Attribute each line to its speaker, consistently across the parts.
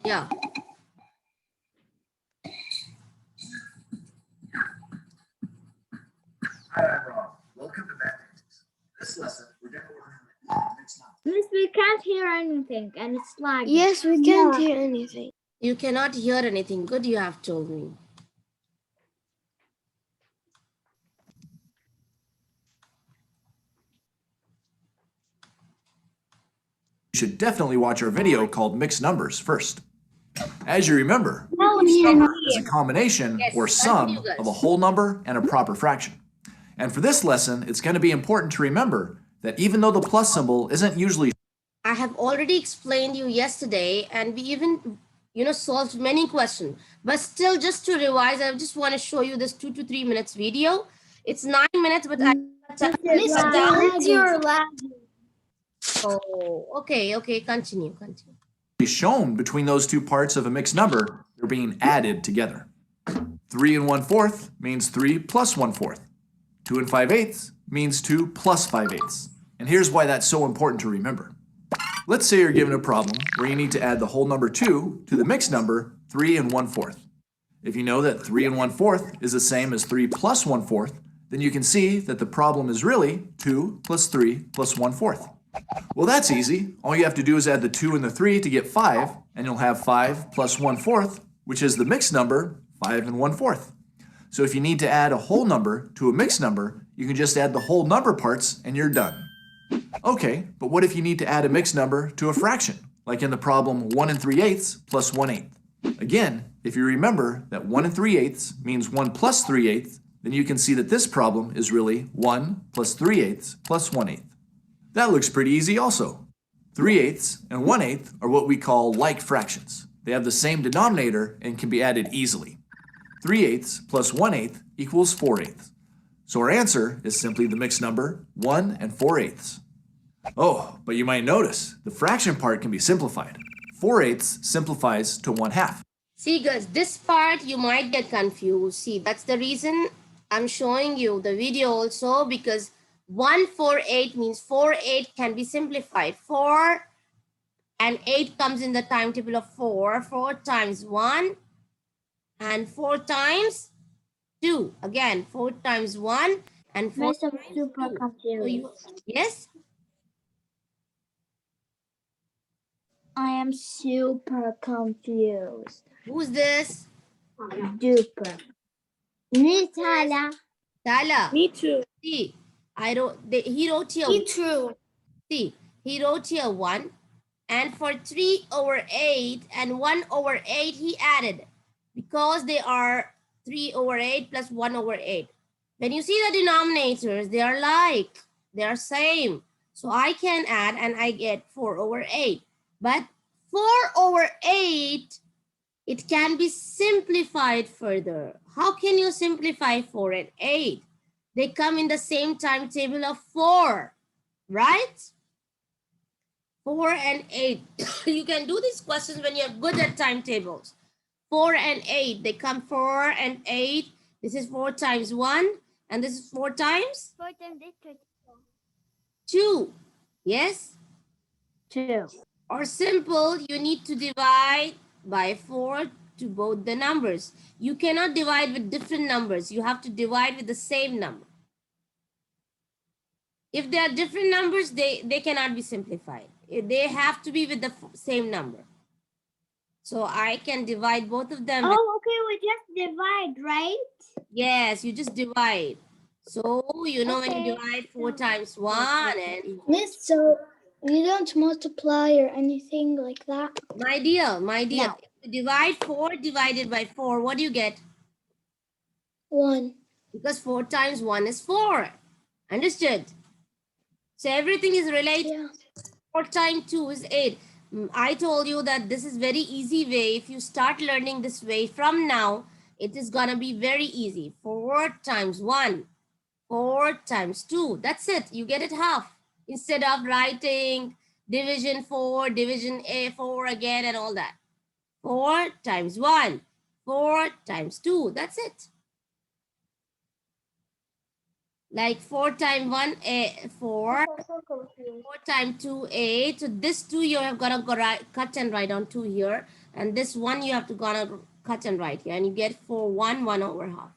Speaker 1: Yeah.
Speaker 2: Hi, I'm Rob. Welcome to Mathematics. This lesson, we're going to learn mixed numbers.
Speaker 3: Miss, we can't hear anything and it's lagging.
Speaker 4: Yes, we can't hear anything.
Speaker 1: You cannot hear anything. Good, you have told me.
Speaker 2: You should definitely watch our video called Mixed Numbers first. As you remember,
Speaker 3: No,
Speaker 2: mixed
Speaker 3: here,
Speaker 2: number is a combination
Speaker 1: Yes,
Speaker 2: or
Speaker 1: continue,
Speaker 2: sum
Speaker 1: guys.
Speaker 2: of a whole number and a proper fraction. And for this lesson, it's going to be important to remember that even though the plus symbol isn't usually
Speaker 1: I have already explained you yesterday, and we even, solved many questions. But still, just to revise, I just want to show you this 2 to 3 minutes video. It's 9 minutes, but I
Speaker 4: Miss, you're lagging.
Speaker 1: Oh, okay, continue.
Speaker 2: shown between those two parts of a mixed number, they're being added together. 3 1/4 means 3 plus 1/4. 2 5/8 means 2 plus 5/8. And here's why that's so important to remember. Let's say you're given a problem where you need to add the whole number 2 to the mixed number 3 1/4. If you know that 3 1/4 is the same as 3 plus 1/4, then you can see that the problem is really 2 plus 3 plus 1/4. Well, that's easy. All you have to do is add the 2 and the 3 to get 5, and you'll have 5 plus 1/4, which is the mixed number 5 1/4. So if you need to add a whole number to a mixed number, you can just add the whole number parts and you're done. Okay, but what if you need to add a mixed number to a fraction, like in the problem 1 3/8 plus 1/8? Again, if you remember that 1 3/8 means 1 plus 3/8, then you can see that this problem is really 1 plus 3/8 plus 1/8. That looks pretty easy also. 3/8 and 1/8 are what we call like fractions. They have the same denominator and can be added easily. 3/8 plus 1/8 equals 4/8. So our answer is simply the mixed number 1 4/8. Oh, but you might notice the fraction part can be simplified. 4/8 simplifies to 1/2.
Speaker 1: See, guys, this part you might get confused. See, that's the reason I'm showing you the video also, because 148 means 4/8 can be simplified. 4 and 8 comes in the timetable of 4. 4 times 1 and 4 times 2. Again, 4 times 1 and 4
Speaker 3: Miss, I'm
Speaker 1: times
Speaker 3: super
Speaker 1: 2. So
Speaker 3: confused.
Speaker 1: yes?
Speaker 3: I am super confused.
Speaker 1: Who's this?
Speaker 3: Duper. Miss Hala.
Speaker 1: Tala.
Speaker 4: Me too.
Speaker 1: See, he wrote here.
Speaker 4: Me too.
Speaker 1: See, he wrote here 1, and for 3/8 and 1/8 he added, because they are 3/8 plus 1/8. When you see the denominators, they are like, they are same. So I can add and I get 4/8. But 4/8, it can be simplified further. How can you simplify 4 and 8? They come in the same timetable of 4, right? 4 and 8. You can do these questions when you're good at timetables. 4 and 8, they come 4 and 8. This is 4 times 1, and this is 4 times 2. Yes?
Speaker 3: 2.
Speaker 1: Or simple, you need to divide by 4 to both the numbers. You cannot divide with different numbers. You have to divide with the same number. If they are different numbers, they cannot be simplified. They have to be with the same number. So I can divide both of them.
Speaker 3: Oh, okay, we just divide, right?
Speaker 1: Yes, you just divide. So, you know, when you
Speaker 3: Okay.
Speaker 1: divide 4 times 1 and
Speaker 4: Miss, so you don't multiply or anything like that?
Speaker 1: my dear,
Speaker 3: No.
Speaker 1: if you divide 4 divided by 4, what do you get?
Speaker 4: 1.
Speaker 1: Because 4 times 1 is 4. Understood? So everything is related.
Speaker 4: Yeah.
Speaker 1: 4 times 2 is 8. I told you that this is very easy way. If you start learning this way from now, it is going to be very easy. 4 times 1, 4 times 2. That's it. You get it half. Instead of writing division 4, division A4 again and all that. 4 times 1, 4 times 2. That's it. Like 4 times 1, 4. 4 times 2, 8. So this 2 you have got to cut and write on 2 here. And this 1 you have to gonna cut and write here. And you get 4, 1, 1 over half.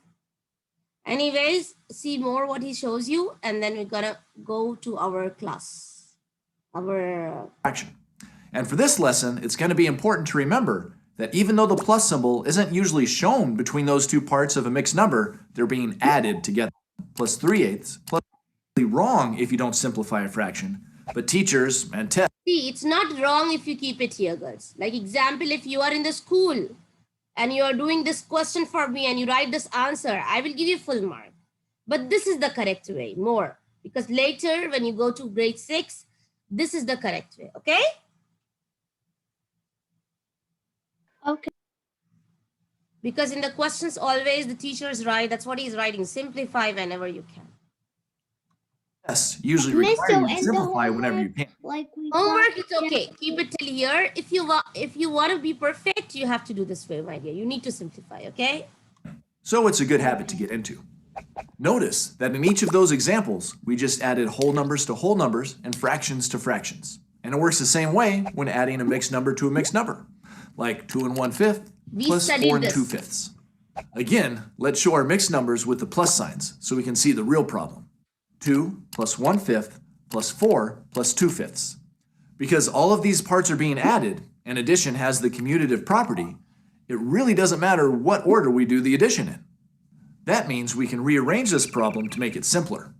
Speaker 1: Anyways, see more what he shows you. And then we're gonna go to our class. Our
Speaker 2: fraction. And for this lesson, it's going to be important to remember that even though the plus symbol isn't usually shown between those two parts of a mixed number, they're being added together. Plus 3/8, plus wrong if you don't simplify a fraction, but teachers and tests.
Speaker 1: See, it's not wrong if you keep it here, girls. Like example, if you are in the school and you are doing this question for me and you write this answer, I will give you full mark. But this is the correct way, more. Because later when you go to grade 6, this is the correct way, okay?
Speaker 3: Okay.
Speaker 1: Because in the questions always the teacher is right. That's what he's writing. Simplify whenever you can.
Speaker 2: Tests usually
Speaker 3: Miss,
Speaker 2: require
Speaker 3: so
Speaker 2: you to
Speaker 3: in the
Speaker 2: simplify whenever you
Speaker 3: homework,
Speaker 2: can.
Speaker 3: Like we
Speaker 1: Homework,
Speaker 3: got-
Speaker 1: it's okay. Keep it till here. If you want to be perfect, you have to do this way, my dear. You need to simplify, okay?
Speaker 2: So it's a good habit to get into. Notice that in each of those examples, we just added whole numbers to whole numbers and fractions to fractions. And it works the same way when adding a mixed number to a mixed number, like 2 1/5
Speaker 1: We
Speaker 2: plus
Speaker 1: studied
Speaker 2: 4
Speaker 1: this.
Speaker 2: 2/5. Again, let's show our mixed numbers with the plus signs so we can see the real problem. 2 plus 1/5 plus 4 plus 2/5. Because all of these parts are being added and addition has the commutative property, it really doesn't matter what order we do the addition in. That means we can rearrange this problem to make it simpler.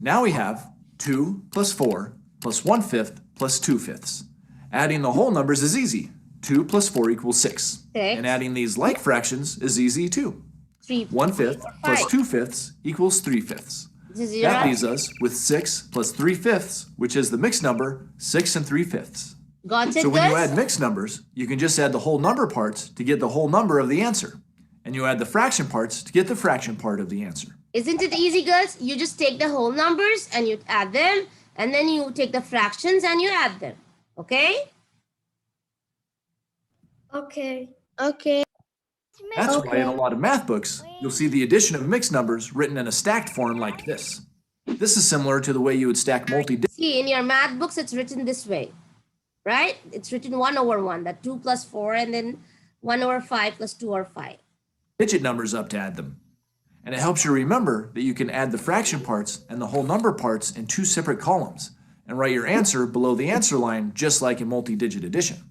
Speaker 2: Now we have 2 plus 4 plus 1/5 plus 2/5. Adding the whole numbers is easy. 2 plus 4 equals 6. And adding these like fractions is easy too.
Speaker 1: 3,
Speaker 2: 1/5 plus
Speaker 1: 5.
Speaker 2: 2/5 equals 3/5.
Speaker 1: This is your
Speaker 2: That
Speaker 1: answer.
Speaker 2: leaves us with 6 plus 3/5, which is the mixed number 6 3/5.
Speaker 1: Got it,
Speaker 2: So when you
Speaker 1: girls?
Speaker 2: add mixed numbers, you can just add the whole number parts to get the whole number of the answer. And you add the fraction parts to get the fraction part of the answer.
Speaker 1: Isn't it easy, girls? You just take the whole numbers and you add them, and then you take the fractions and you add them. Okay?
Speaker 4: Okay.
Speaker 3: Okay.
Speaker 2: That's why in a lot of math books, you'll see the addition of mixed numbers written in a stacked form like this. This is similar to the way you would stack multi-digit.
Speaker 1: See, in your math books, it's written this way, right? It's written 1 over 1, that 2 plus 4, and then 1 over 5 plus 2 over 5.
Speaker 2: Numbers up to add them. And it helps you remember that you can add the fraction parts and the whole number parts in 2 separate columns and write your answer below the answer line just like in multi-digit addition.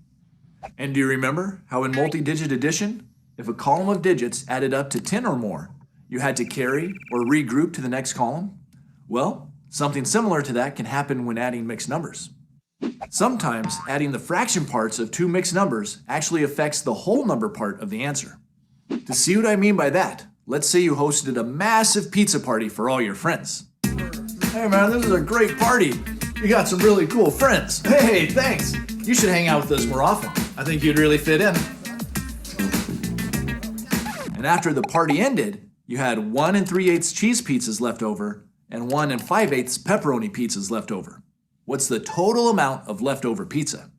Speaker 2: And do you remember how in multi-digit addition, if a column of digits added up to 10 or more, you had to carry or regroup to the next column? Well, something similar to that can happen when adding mixed numbers. Sometimes adding the fraction parts of 2 mixed numbers actually affects the whole number part of the answer. To see what I mean by that, let's say you hosted a massive pizza party for all your friends. Hey man, this is a great party. You got some really cool friends. Hey, thanks. You should hang out with us more often. I think you'd really fit in. And after the party ended, you had 1 3/8 cheese pizzas left over and 1 5/8 pepperoni pizzas left over. What's the total amount of leftover pizza?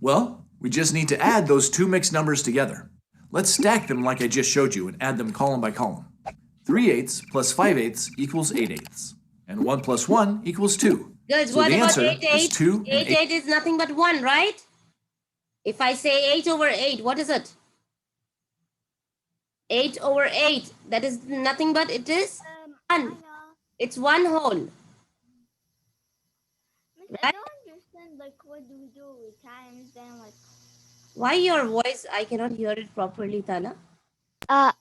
Speaker 2: Well, we just need to add those 2 mixed numbers together. Let's stack them like I just showed you and add them column by column. 3/8 plus 5/8 equals 8/8. And 1 plus 1 equals 2.
Speaker 1: Girls,
Speaker 2: So
Speaker 1: what
Speaker 2: the
Speaker 1: about
Speaker 2: answer
Speaker 1: 8,
Speaker 2: is
Speaker 1: 8?
Speaker 2: 2 and
Speaker 1: 8, 8 is nothing but 1, right? If I say 8 over 8, what is it? 8 over 8, that is nothing but it is 1. It's 1 whole.
Speaker 3: I don't understand, like, what do we do with times then, like...
Speaker 1: Why your voice? I cannot hear it properly, Tala.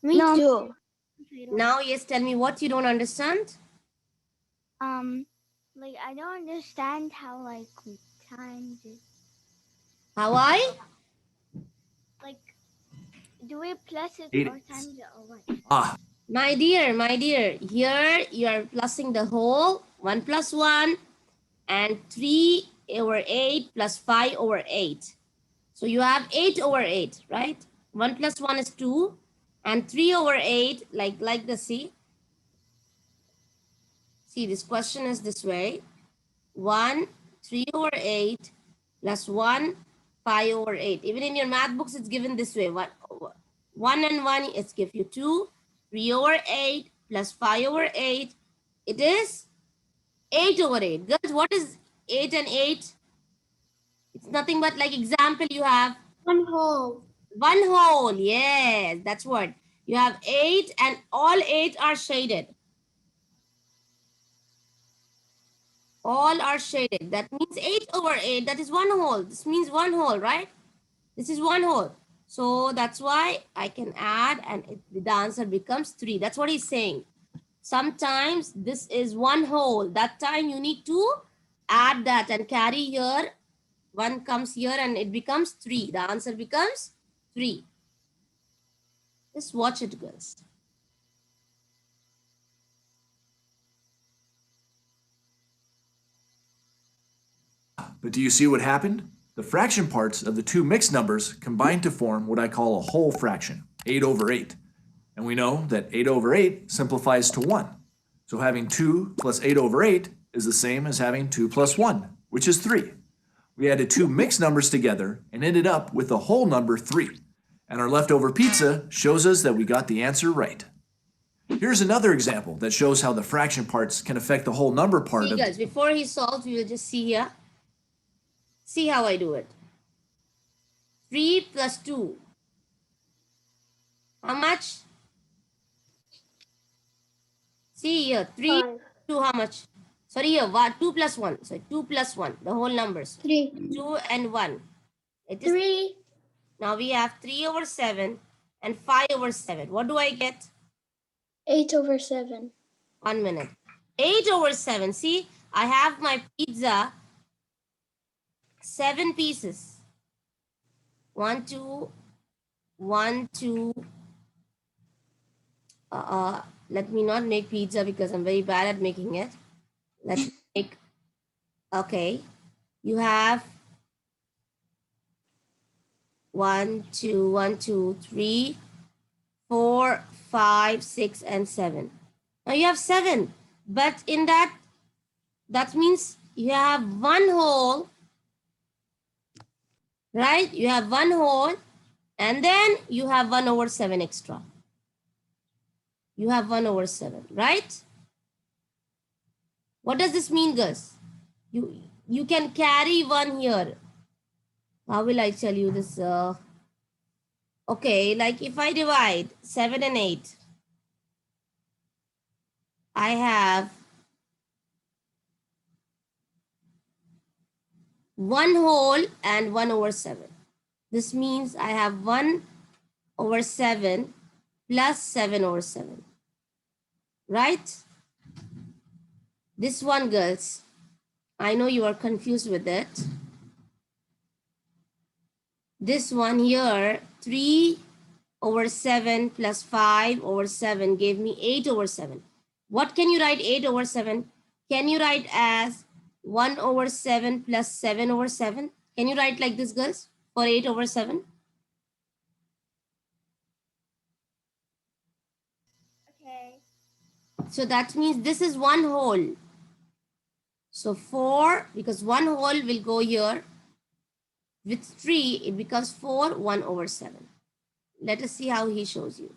Speaker 3: Me too.
Speaker 1: Now, yes, tell me what you don't understand.
Speaker 3: Like, I don't understand how, like, we times it.
Speaker 1: How I?
Speaker 3: Like, do we plus it
Speaker 2: Eight.
Speaker 3: or times it or what?
Speaker 2: Ah,
Speaker 1: My dear, here you are plussing the whole, 1 plus 1, and 3 over 8 plus 5 over 8. So you have 8 over 8, right? 1 plus 1 is 2, and 3 over 8, like the see. See, this question is this way. 1, 3 over 8 plus 1, 5 over 8. Even in your math books, it's given this way. 1 and 1, it's give you 2. 3 over 8 plus 5 over 8. It is 8 over 8. Girls, what is 8 and 8? It's nothing but like example you have
Speaker 4: 1 whole.
Speaker 1: 1 whole. Yes, that's what. You have 8 and all 8 are shaded. All are shaded. That means 8 over 8. That is 1 whole. This means 1 whole, right? This is 1 whole. So that's why I can add and the answer becomes 3. That's what he's saying. Sometimes this is 1 whole. That time you need to add that and carry here. 1 comes here and it becomes 3. The answer becomes 3. Just watch it, girls.
Speaker 2: But do you see what happened? The fraction parts of the two mixed numbers combined to form what I call a whole fraction, 8 over 8. And we know that 8 over 8 simplifies to 1. So having 2 plus 8 over 8 is the same as having 2 plus 1, which is 3. We added two mixed numbers together and ended up with the whole number 3. And our leftover pizza shows us that we got the answer right. Here's another example that shows how the fraction parts can affect the whole number part
Speaker 1: See,
Speaker 2: of
Speaker 1: guys, before he solves, we will just see here. See how I do it. 3 plus 2. How much? See here, 3
Speaker 4: 5.
Speaker 1: 2, how much? Sorry, here, what? 2 plus 1. So 2 plus 1, the whole numbers.
Speaker 4: 3.
Speaker 1: 2 and 1. It is
Speaker 4: 3.
Speaker 1: now we have 3 over 7 and 5 over 7. What do I get?
Speaker 4: 8 over 7.
Speaker 1: 1 minute. 8 over 7. See, I have my pizza 7 pieces. 1, 2, 1, 2. Let me not make pizza because I'm very bad at making it. Let's make, okay. You have 1, 2, 1, 2, 3, 4, 5, 6, and 7. Now you have 7, but in that means you have 1 whole, right? You have 1 whole, and then you have 1 over 7 extra. You have 1 over 7, right? What does this mean, girls? You can carry 1 here. How will I tell you this? Okay, like if I divide 7 and 8, I have 1 whole and 1 over 7. This means I have 1 over 7 plus 7 over 7. Right? This one, girls, I know you are confused with it. This one here, 3 over 7 plus 5 over 7 gave me 8 over 7. What can you write 8 over 7? Can you write as 1 over 7 plus 7 over 7? Can you write like this, girls, for 8 over 7?
Speaker 3: Okay.
Speaker 1: So that means this is 1 whole. So 4, because 1 whole will go here. With 3, it becomes 4, 1 over 7. Let us see how he shows you.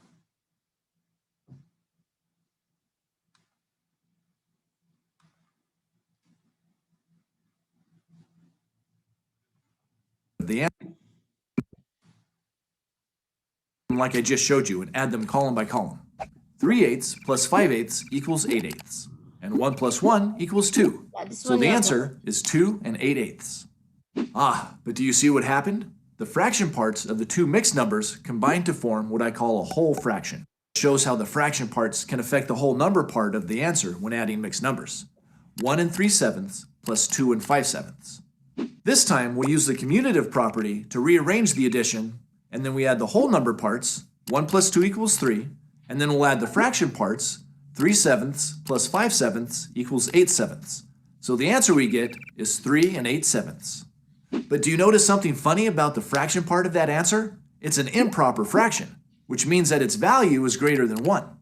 Speaker 2: the answer, like I just showed you, and add them column by column. 3/8 plus 5/8 equals 8/8, and 1 plus 1 equals 2.
Speaker 1: Yeah, this
Speaker 2: So
Speaker 1: one
Speaker 2: the
Speaker 1: you have
Speaker 2: answer is 2 and 8/8. But do you see what happened? The fraction parts of the two mixed numbers combined to form what I call a whole fraction. It shows how the fraction parts can affect the whole number part of the answer when adding mixed numbers. 1 and 3/7 plus 2 and 5/7. This time we'll use the commutative property to rearrange the addition, and then we add the whole number parts. 1 plus 2 equals 3, and then we'll add the fraction parts. 3/7 plus 5/7 equals 8/7. So the answer we get is 3 and 8/7. But do you notice something funny about the fraction part of that answer? It's an improper fraction, which means that its value is greater than 1.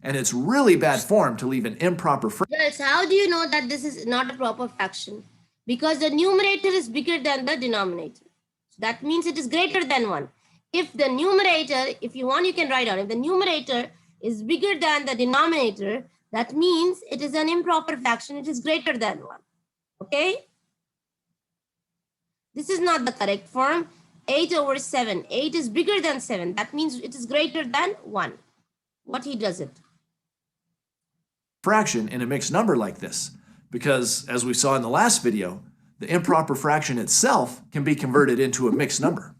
Speaker 2: And it's really bad form to leave an improper fraction.
Speaker 1: Yes, how do you know that this is not a proper fraction? Because the numerator is bigger than the denominator. So that means it is greater than 1. If the numerator, if you want, you can write down. If the numerator is bigger than the denominator, that means it is an improper fraction. It is greater than 1. Okay? This is not the correct form. 8 over 7. 8 is bigger than 7. That means it is greater than 1. What he does it?
Speaker 2: Fraction in a mixed number like this, because as we saw in the last video, the improper fraction itself can be converted into a mixed number.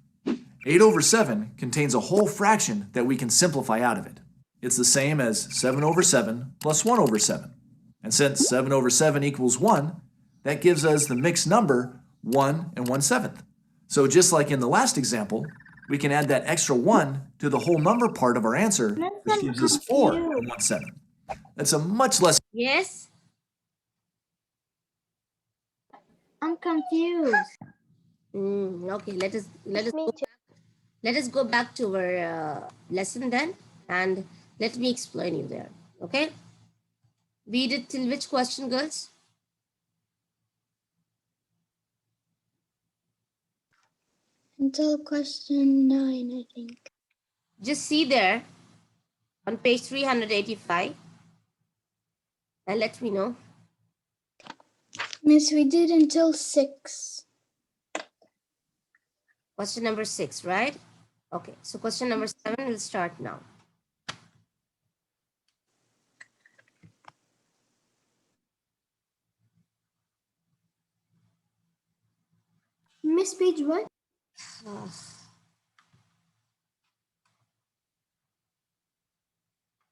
Speaker 2: 8 over 7 contains a whole fraction that we can simplify out of it. It's the same as 7 over 7 plus 1 over 7. And since 7 over 7 equals 1, that gives us the mixed number 1 and 1/7. So just like in the last example, we can add that extra 1 to the whole number part of our answer, which gives us 4 and 1/7. That's a much less.
Speaker 1: Yes?
Speaker 3: I'm confused.
Speaker 1: Okay, let us go back to our lesson then, and let me explain you there. Okay? We did till which question, girls?
Speaker 4: Until question 9, I think.
Speaker 1: Just see there on page 385 and let me know.
Speaker 4: Miss, we did until 6.
Speaker 1: Question number 6, right? Okay, so question number 7 will start now.
Speaker 3: Miss Page, what?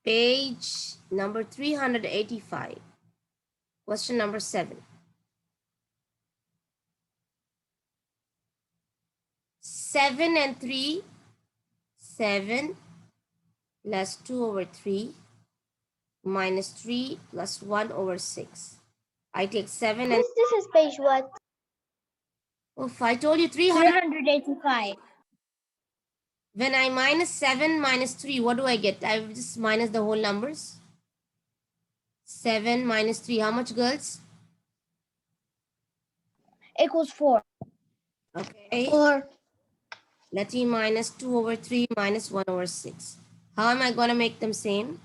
Speaker 1: Page number 385. Question number 7. 7 and 3. 7 plus 2 over 3 minus 3 plus 1 over 6. I take 7 and...
Speaker 3: Miss, this is page what?
Speaker 1: Oof, I told you 300.
Speaker 3: 385.
Speaker 1: When I minus 7 minus 3, what do I get? I will just minus the whole numbers. 7 minus 3, how much, girls?
Speaker 3: Equals 4.
Speaker 1: Okay.
Speaker 4: 4.
Speaker 1: Let me minus 2 over 3 minus 1 over 6. How am I going to make them same?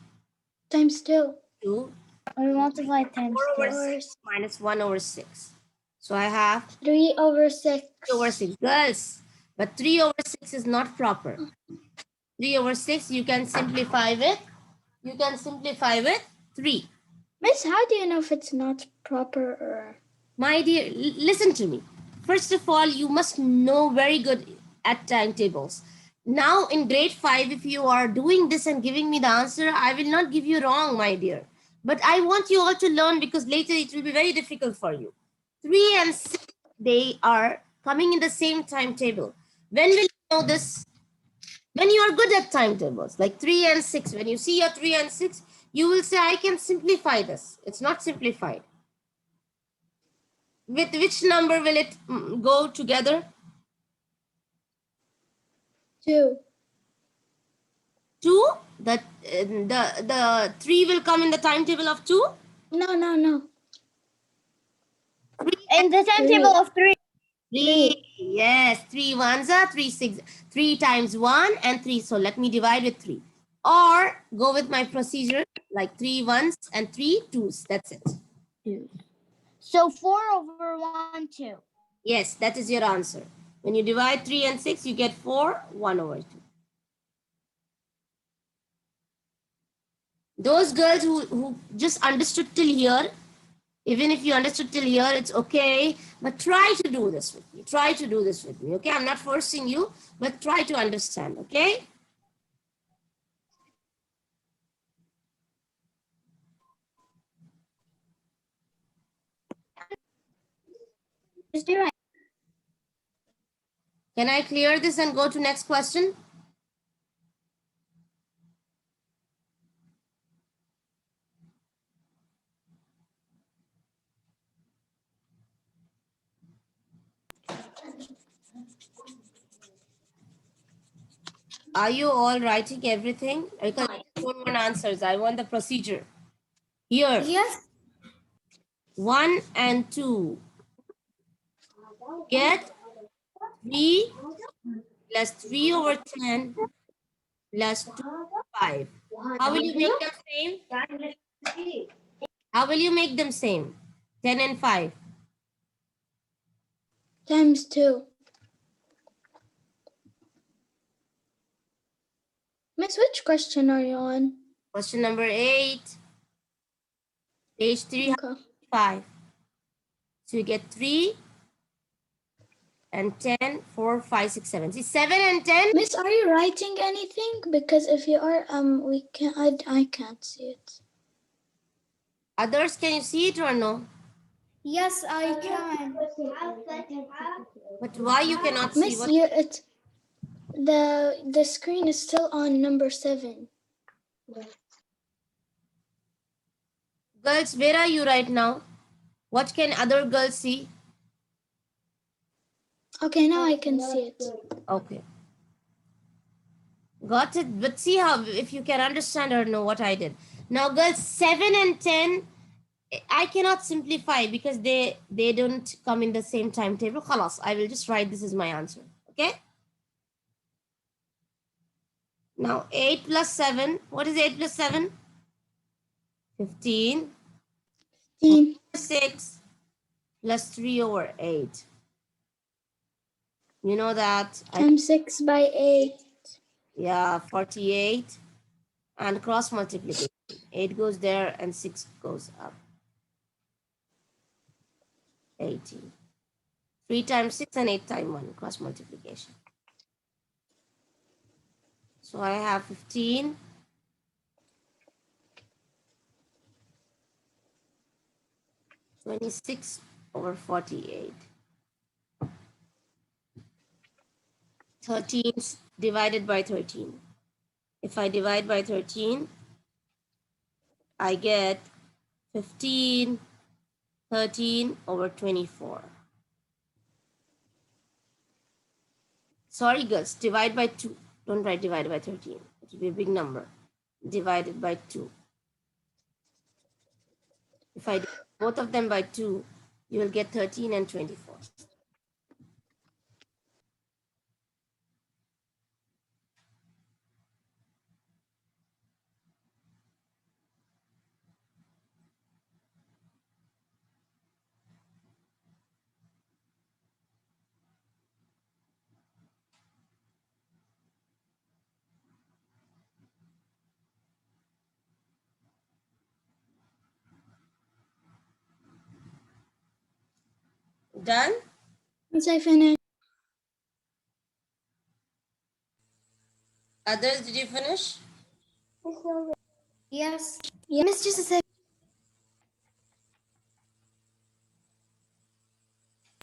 Speaker 4: Times 2.
Speaker 1: 2.
Speaker 3: We multiply times
Speaker 1: 4 over
Speaker 3: 2.
Speaker 1: 6 minus 1 over 6. So I have
Speaker 4: 3 over 6.
Speaker 1: 3 over 6. Girls, but 3 over 6 is not proper. 3 over 6, you can simplify with, you can simplify with 3.
Speaker 4: Miss, how do you know if it's not proper or...
Speaker 1: My dear, listen to me. First of all, you must know very good at timetables. Now in grade 5, if you are doing this and giving me the answer, I will not give you wrong, my dear. But I want you all to learn because later it will be very difficult for you. 3 and 6, they are coming in the same timetable. When will you know this? When you are good at timetables, like 3 and 6, when you see your 3 and 6, you will say, I can simplify this. It's not simplified. With which number will it go together?
Speaker 4: 2.
Speaker 1: 2? The 3 will come in the timetable of 2?
Speaker 4: No.
Speaker 3: In the timetable of 3.
Speaker 1: 3. Yes, 3 ones are 3 6. 3 times 1 and 3. So let me divide with 3. Or go with my procedure like 3 ones and 3 twos. That's it.
Speaker 3: So 4 over 1, 2.
Speaker 1: Yes, that is your answer. When you divide 3 and 6, you get 4, 1 over 2. Those girls who just understood till here, even if you understood till here, it's okay. But try to do this with me. Try to do this with me, okay? I'm not forcing you, but try to understand, okay?
Speaker 3: Just do it.
Speaker 1: Can I clear this and go to next question? Are you all writing everything? Because I don't want answers. I want the procedure. Here.
Speaker 3: Yes.
Speaker 1: 1 and 2. Get 3 plus 3 over 10 plus 2 over 5. How will you make them same? How will you make them same? 10 and 5.
Speaker 4: Times 2. Miss, which question are you on?
Speaker 1: Question number 8. Page
Speaker 4: Okay.
Speaker 1: 305. So you get 3 and 10, 4, 5, 6, 7. See, 7 and 10.
Speaker 4: Miss, are you writing anything? Because if you are, we can. I can't see it.
Speaker 1: Others, can you see it or no?
Speaker 3: Yes, I can.
Speaker 1: But why you cannot see
Speaker 4: Miss,
Speaker 1: what?
Speaker 4: the screen is still on number 7.
Speaker 1: Girls, where are you right now? What can other girls see?
Speaker 4: Okay, now I can see it.
Speaker 1: Okay. Got it. But see how, if you can understand or know what I did. Now, girls, 7 and 10, I cannot simplify because they don't come in the same timetable. Khalas, I will just write this is my answer. Okay. Now, 8 plus 7. What is 8 plus 7? 15.
Speaker 4: 15.
Speaker 1: 6 plus 3 over 8. You know that.
Speaker 4: Times 6 by 8.
Speaker 1: Yeah, 48. And cross multiplication. 8 goes there and 6 goes up. 18. 3 times 6 and 8 times 1, cross multiplication. So I have 15. (26) over 48. 13 divided by 13. If I divide by 13, I get 15, 13 over 24. Sorry, girls, divide by 2. Don't write divided by 13. It will be a big number. Divided by 2. If I divide both of them by 2, you will get 13 and 24. Done?
Speaker 4: Once I finish.
Speaker 1: Others, did you finish?
Speaker 3: Yes.
Speaker 4: Yeah.
Speaker 3: Miss, just a sec.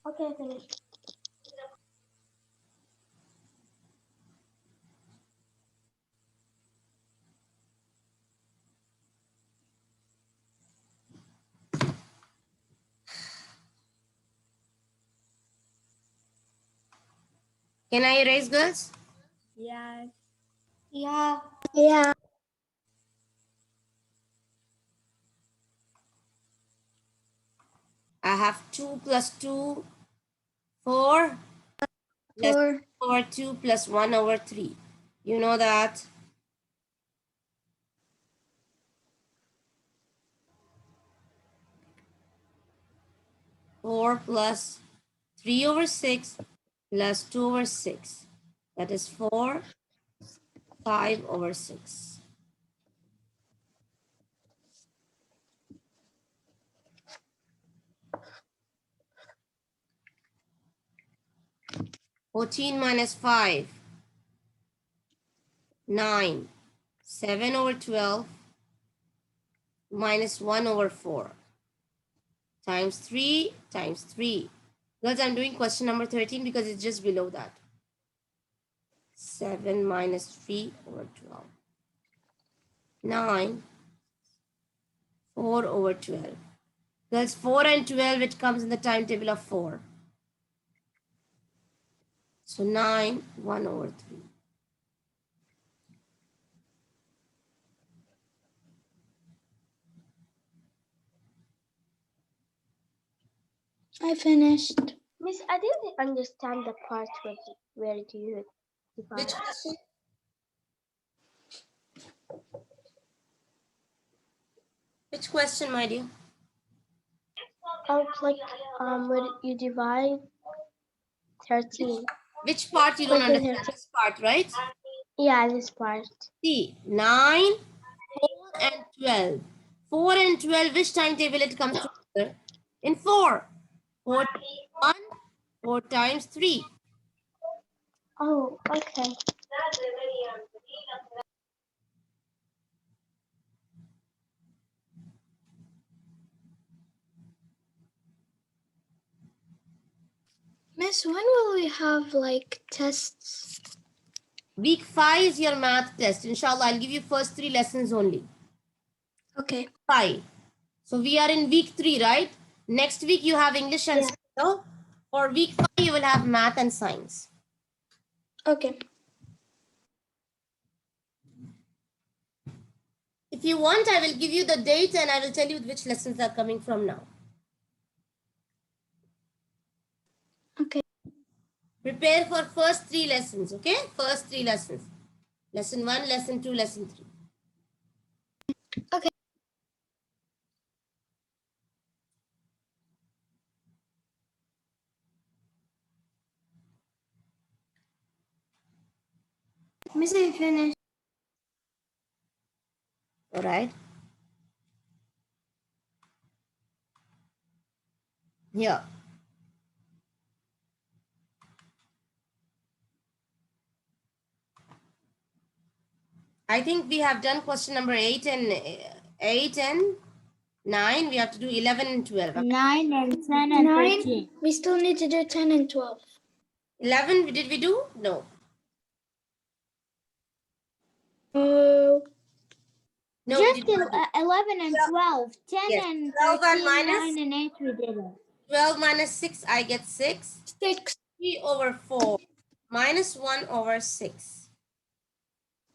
Speaker 3: Okay, finished.
Speaker 1: Can I erase, girls?
Speaker 3: Yes. Yeah.
Speaker 4: Yeah.
Speaker 1: I have 2 plus 2, 4, plus
Speaker 4: 4.
Speaker 1: over 2 plus 1 over 3. You know that. Four plus 3 over 6 plus 2 over 6. That is 4, 5 over 6. (14) minus 5, 9. 7 over 12 minus 1 over 4 times 3 times 3. Girls, I'm doing question number 13 because it's just below that. 7 minus 3 over 12. 9. 4 over 12. Girls, 4 and 12, it comes in the timetable of 4. So 9, 1 over 3.
Speaker 4: I finished.
Speaker 3: Miss, I didn't understand the part where do you divide.
Speaker 1: Which question? Which question, my dear?
Speaker 3: Like where you divide 13.
Speaker 1: Which part you don't
Speaker 3: Question
Speaker 1: understand? This part, right?
Speaker 3: Yeah, this part.
Speaker 1: See, 9, 4, and 12. 4 and 12, which timetable it comes together? In 4. 4 times 1, 4 times 3.
Speaker 3: Oh, okay.
Speaker 4: Miss, when will we have like tests?
Speaker 1: Week 5 is your math test. Inshallah, I'll give you first 3 lessons only.
Speaker 4: Okay.
Speaker 1: 5. So we are in week 3, right? Next week you have English and
Speaker 3: Yeah.
Speaker 1: Spell. For week 5, you will have math and science.
Speaker 4: Okay.
Speaker 1: If you want, I will give you the date and I will tell you which lessons are coming from now.
Speaker 4: Okay.
Speaker 1: Prepare for first 3 lessons, okay? First 3 lessons. Lesson 1, lesson 2, lesson 3.
Speaker 4: Okay. Miss, I finished.
Speaker 1: All right. Here. I think we have done question number 8 and 9. We have to do 11 and 12.
Speaker 5: 9 and 10 and
Speaker 4: 9.
Speaker 5: 13.
Speaker 4: We still need to do 10 and 12.
Speaker 1: 11, did we do? No.
Speaker 4: Oh,
Speaker 1: No, we
Speaker 5: Just
Speaker 1: did not do.
Speaker 5: 11 and 12. 10
Speaker 1: Yes.
Speaker 5: and
Speaker 1: 12 and
Speaker 5: 13,
Speaker 1: minus?
Speaker 5: 9 and 8 we didn't.
Speaker 1: 12 minus 6, I get 6.
Speaker 4: 6.
Speaker 1: 3 over 4 minus 1 over 6.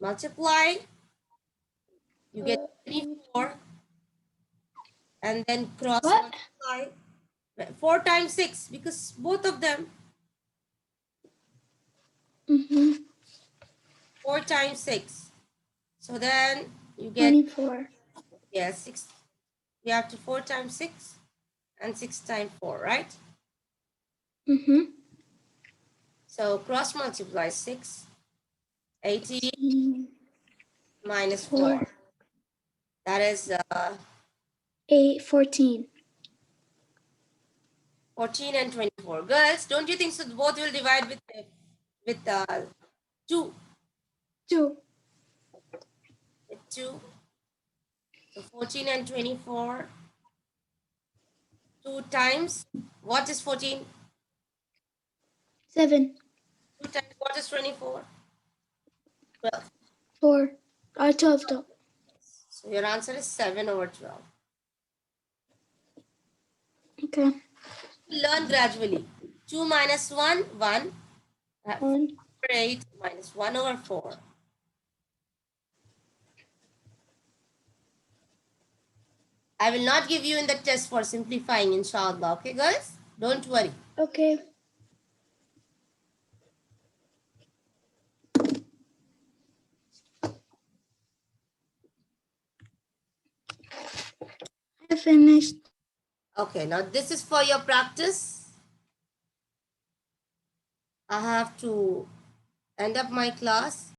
Speaker 1: Multiply, you get 24. And then cross
Speaker 4: What?
Speaker 1: multiply. 4 times 6, because both of them.
Speaker 4: Mm-hmm.
Speaker 1: 4 times 6. So then you get,
Speaker 4: 24.
Speaker 1: yeah, 6. You have to 4 times 6 and 6 times 4, right?
Speaker 4: Mm-hmm.
Speaker 1: So cross multiply 6. 18 minus 4. That is
Speaker 4: 8, 14.
Speaker 1: 14 and 24. Girls, don't you think so? Both will divide with 2.
Speaker 4: 2.
Speaker 1: With 2. So 14 and 24. 2 times, what is 14?
Speaker 4: 7.
Speaker 1: 2 times, what is 24? 12.
Speaker 4: 4. 12. 12.
Speaker 1: So your answer is 7 over 12.
Speaker 4: Okay.
Speaker 1: Learn gradually. 2 minus 1, 1. 4
Speaker 4: 1.
Speaker 1: over 8 minus 1 over 4. I will not give you in the test for simplifying, inshallah. Okay, girls? Don't worry.
Speaker 4: Okay. I finished.
Speaker 1: Okay, now this is for your practice. I have to end up my class.